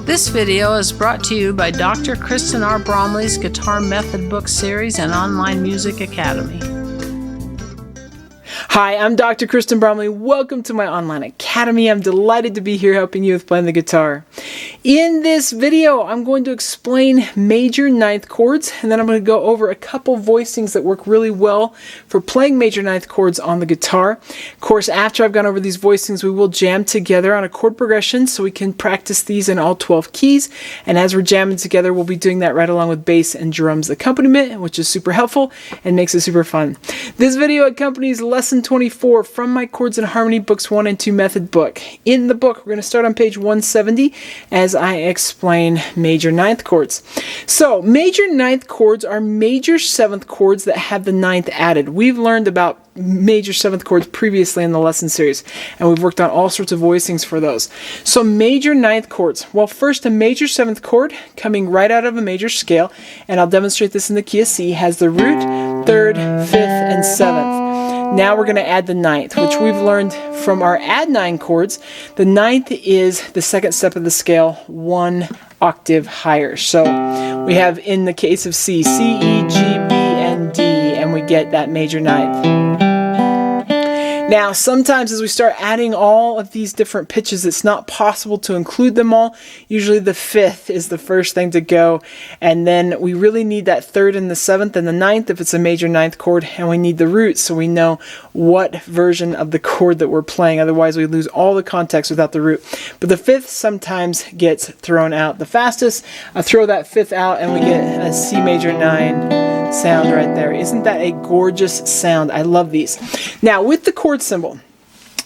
This video is brought to you by Dr. Kristen R. Bromley's Guitar Method Book Series and Online Music Academy. Hi, I'm Dr. Kristen Bromley. Welcome to my online academy. I'm delighted to be here helping you with playing the guitar. In this video, I'm going to explain major ninth chords, and then I'm going to go over a couple voicings that work really well for playing major ninth chords on the guitar. Of course, after I've gone over these voicings, we will jam together on a chord progression so we can practice these in all 12 keys. And as we're jamming together, we'll be doing that right along with bass and drums accompaniment, which is super helpful and makes it super fun. This video accompanies lesson 24 from my Chords and Harmony Books 1 and 2 method book. In the book, we're going to start on page 170 as I explain major ninth chords. So, major ninth chords are major seventh chords that have the ninth added. We've learned about major seventh chords previously in the lesson series, and we've worked on all sorts of voicings for those. So, major ninth chords. Well, first, a major seventh chord coming right out of a major scale, and I'll demonstrate this in the key of C, has the root, third, fifth, and seventh. Now we're going to add the ninth, which we've learned from our add nine chords. The ninth is the second step of the scale, one octave higher. So we have, in the case of C, C, E, G, B, and D, and we get that major ninth. Now, sometimes as we start adding all of these different pitches, it's not possible to include them all. Usually the fifth is the first thing to go, and then we really need that third and the seventh and the ninth if it's a major ninth chord, and we need the root so we know what version of the chord that we're playing. Otherwise, we lose all the context without the root. But the fifth sometimes gets thrown out the fastest. I throw that fifth out, and we get a C major 9 sound right there. Isn't that a gorgeous sound? I love these. Now, with the chord symbol,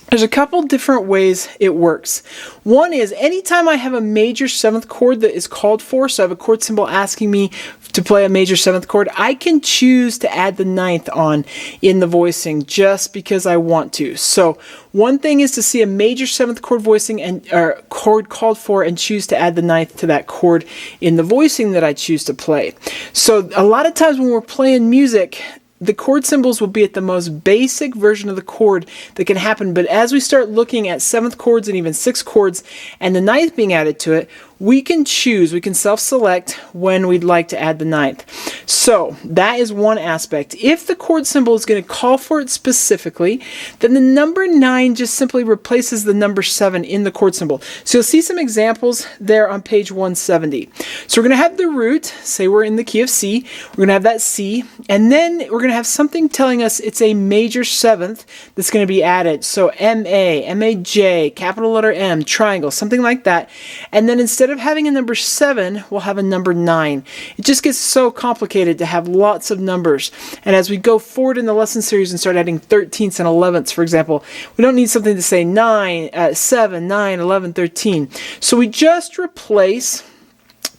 there's a couple different ways it works. One is anytime I have a major seventh chord that is called for, so I have a chord symbol asking me to play a major seventh chord, I can choose to add the ninth on in the voicing just because I want to. So one thing is to see a major seventh chord voicing and or chord called for and choose to add the ninth to that chord in the voicing that I choose to play. So a lot of times when we're playing music, the chord symbols will be at the most basic version of the chord that can happen, but as we start looking at seventh chords and even sixth chords and the ninth being added to it, we can choose, we can self-select when we'd like to add the ninth. So that is one aspect. If the chord symbol is going to call for it specifically, then the number 9 just simply replaces the number 7 in the chord symbol. So you'll see some examples there on page 170. So we're going to have the root, say we're in the key of C, we're going to have that C, and then we're going to have something telling us it's a major seventh that's going to be added. So M-A, M-A-J, capital letter M, triangle, something like that. And then instead of having a number 7, we'll have a number 9. It just gets so complicated to have lots of numbers. And as we go forward in the lesson series and start adding 13ths and 11ths, for example, we don't need something to say 7, 9, 11, 13. So we just replace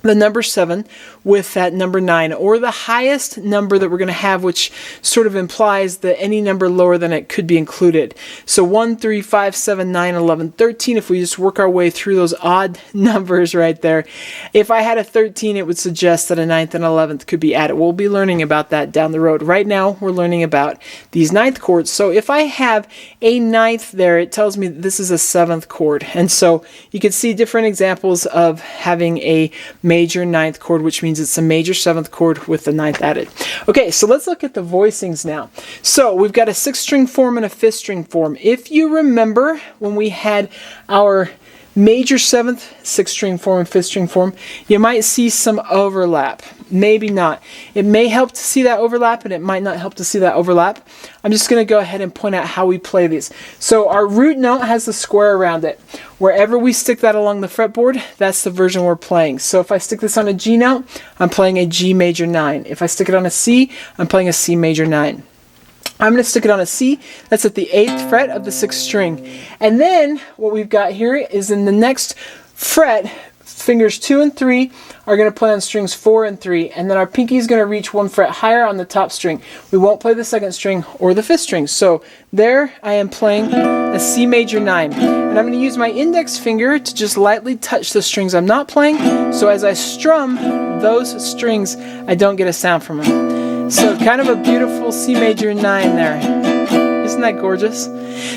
the number 7 with that number 9, or the highest number that we're going to have, which sort of implies that any number lower than it could be included. So 1, 3, 5, 7, 9, 11, 13, if we just work our way through those odd numbers right there. If I had a 13, it would suggest that a 9th and 11th could be added. We'll be learning about that down the road. Right now, we're learning about these ninth chords. So if I have a ninth there, it tells me that this is a 7th chord. And so you can see different examples of having a major ninth chord, which means it's a major 7th chord with the 9th added. Okay, so let's look at the voicings now. So we've got a 6th string form and a 5th string form. If you remember when we had our major 7th, 6th string form, and 5th string form, you might see some overlap. Maybe not. It may help to see that overlap, and it might not help to see that overlap. I'm just going to go ahead and point out how we play these. So our root note has the square around it. Wherever we stick that along the fretboard, that's the version we're playing. So if I stick this on a G note, I'm playing a G major 9. If I stick it on a C, I'm playing a C major 9. I'm going to stick it on a C. That's at the 8th fret of the 6th string. And then what we've got here is in the next fret, fingers 2 and 3 are going to play on strings 4 and 3, and then our pinky is going to reach 1 fret higher on the top string. We won't play the 2nd string or the 5th string. So there I am playing a C major 9. And I'm going to use my index finger to just lightly touch the strings I'm not playing, so as I strum those strings, I don't get a sound from them. So kind of a beautiful C major 9 there. Isn't that gorgeous?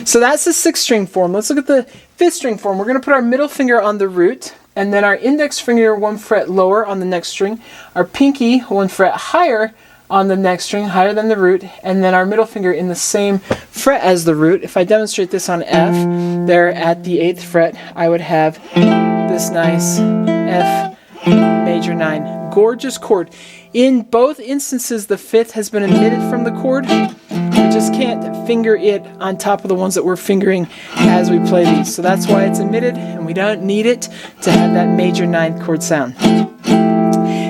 So that's the 6th string form. Let's look at the 5th string form. We're going to put our middle finger on the root, and then our index finger 1 fret lower on the next string, our pinky 1 fret higher on the next string, higher than the root, and then our middle finger in the same fret as the root. If I demonstrate this on F, there at the 8th fret, I would have this nice F major 9. Gorgeous chord. In both instances, the 5th has been omitted from the chord. We just can't finger it on top of the ones that we're fingering as we play these. So that's why it's omitted, and we don't need it to have that major 9th chord sound.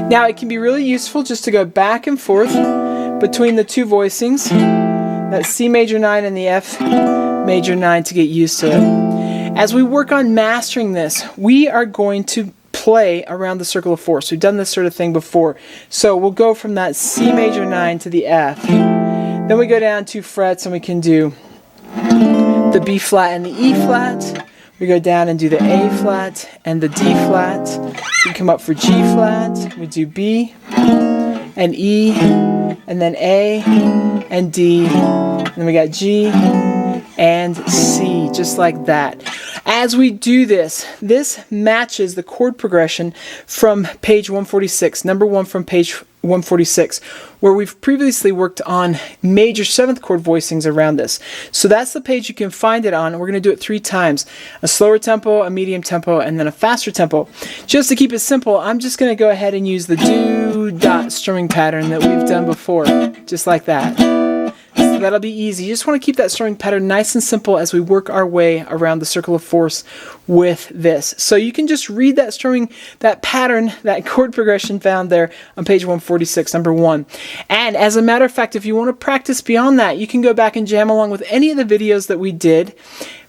Now it can be really useful just to go back and forth between the two voicings, that C major 9 and the F major 9, to get used to it. As we work on mastering this, we are going to play around the circle of 4. So we've done this sort of thing before. So we'll go from that C major 9 to the F. Then we go down 2 frets and we can do the B flat and the E flat. We go down and do the A flat and the D flat. We come up for G flat. We do B and E and then A and D. And then we got G and C, just like that. As we do this, this matches the chord progression from page 146, number 1 from page 146, where we've previously worked on major 7th chord voicings around this. So that's the page you can find it on. We're going to do it 3 times, a slower tempo, a medium tempo, and then a faster tempo. Just to keep it simple, I'm just going to go ahead and use the do-dot strumming pattern that we've done before, just like that. So that'll be easy. You just want to keep that strumming pattern nice and simple as we work our way around the circle of 4ths with this. So you can just read that strumming, that pattern, that chord progression found there on page 146, number 1. And as a matter of fact, if you want to practice beyond that, you can go back and jam along with any of the videos that we did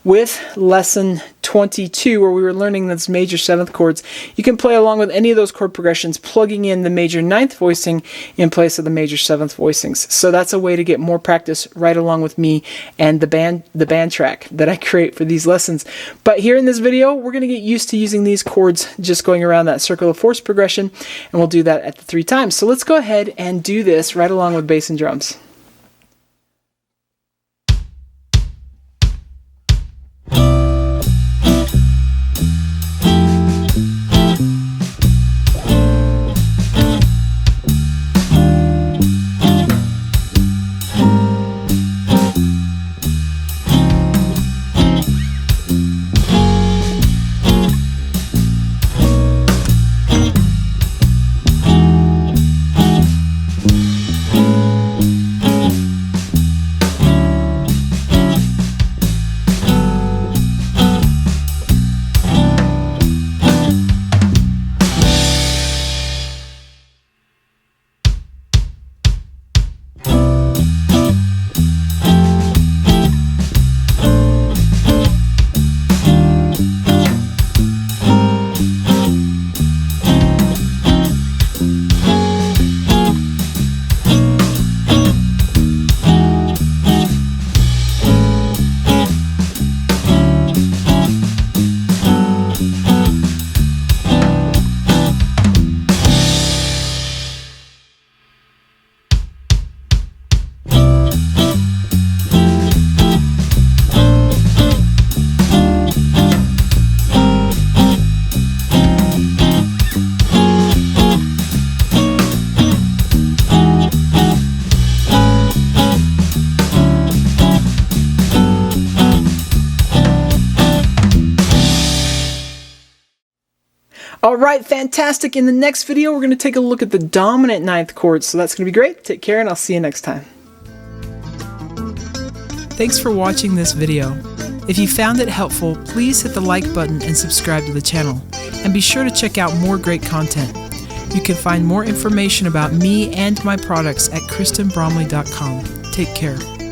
with lesson 22, where we were learning those major 7th chords. You can play along with any of those chord progressions, plugging in the major 9th voicing in place of the major 7th voicings. So that's a way to get more practice right along with me and the band track that I create for these lessons. But here in this video, we're going to get used to using these chords just going around that circle of 4ths progression, and we'll do that at the 3 times. So let's go ahead and do this right along with bass and drums. Alright, fantastic. In the next video, we're going to take a look at the dominant 9th chord. So that's going to be great. Take care, and I'll see you next time. Thanks for watching this video. If you found it helpful, please hit the like button and subscribe to the channel. And be sure to check out more great content. You can find more information about me and my products at KristenBromley.com. Take care.